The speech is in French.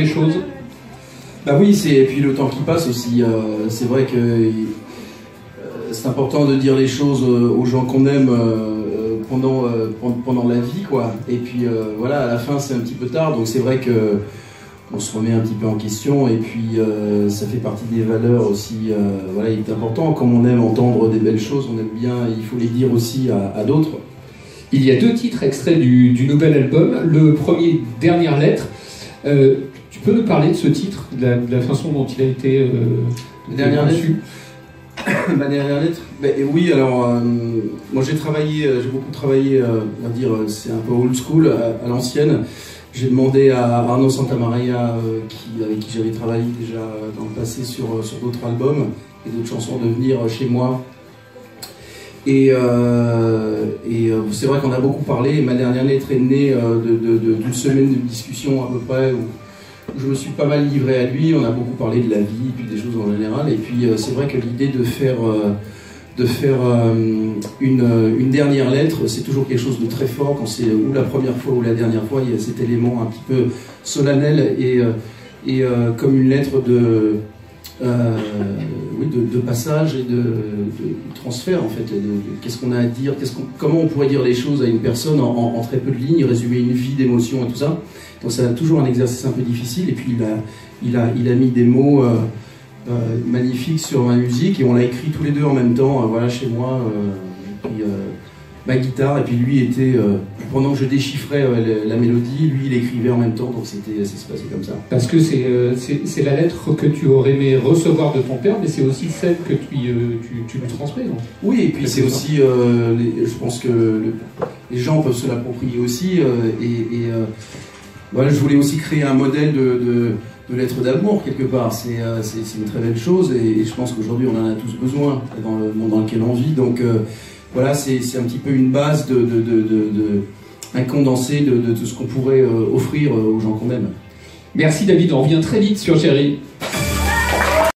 les choses? Bah oui, et puis le temps qui passe aussi. C'est vrai que c'est important de dire les choses aux gens qu'on aime pendant la vie, quoi. Et puis voilà, à la fin c'est un petit peu tard, donc c'est vrai que on se remet un petit peu en question, et puis ça fait partie des valeurs aussi. Voilà, il est important, comme on aime entendre des belles choses, on aime bien, il faut les dire aussi à d'autres. Il y a 2 titres extraits du nouvel album. Le premier, Dernière lettre. Tu peux nous parler de ce titre, de la façon dont il a été Dernière lettre. Ma dernière lettre. Oui, alors moi j'ai beaucoup travaillé, on va dire, c'est un peu old school, à l'ancienne. J'ai demandé à Arnaud Santamaria, avec qui j'avais travaillé déjà dans le passé sur d'autres albums et d'autres chansons, de venir chez moi. Et c'est vrai qu'on a beaucoup parlé, et ma dernière lettre est née d'une semaine de discussion à peu près, où je me suis pas mal livré à lui. On a beaucoup parlé de la vie, et puis des choses en général, et puis c'est vrai que l'idée de faire une dernière lettre, c'est toujours quelque chose de très fort, quand c'est ou la première fois ou la dernière fois. Il y a cet élément un petit peu solennel et comme une lettre de passage et de transfert, en fait. Qu'est-ce qu'on a à dire, comment on pourrait dire les choses à une personne en très peu de lignes, résumer une vie d'émotions et tout ça. Donc c'est toujours un exercice un peu difficile, et puis il a mis des mots magnifiques sur ma musique, et on l'a écrit tous les deux en même temps, voilà, chez moi. Puis ma guitare, et puis lui était, pendant que je déchiffrais la mélodie, lui il écrivait en même temps, donc ça s'est passé comme ça. Parce que c'est la lettre que tu aurais aimé recevoir de ton père, mais c'est aussi celle que tu lui transmets, non? Oui, et puis c'est aussi, je pense que les gens peuvent se l'approprier aussi, voilà, je voulais aussi créer un modèle de lettre d'amour quelque part. C'est une très belle chose, et je pense qu'aujourd'hui on en a tous besoin dans le monde dans lequel on vit, donc voilà, c'est un petit peu une base un condensé de tout ce qu'on pourrait offrir aux gens qu'on aime. Merci David, on revient très vite sur Chérie.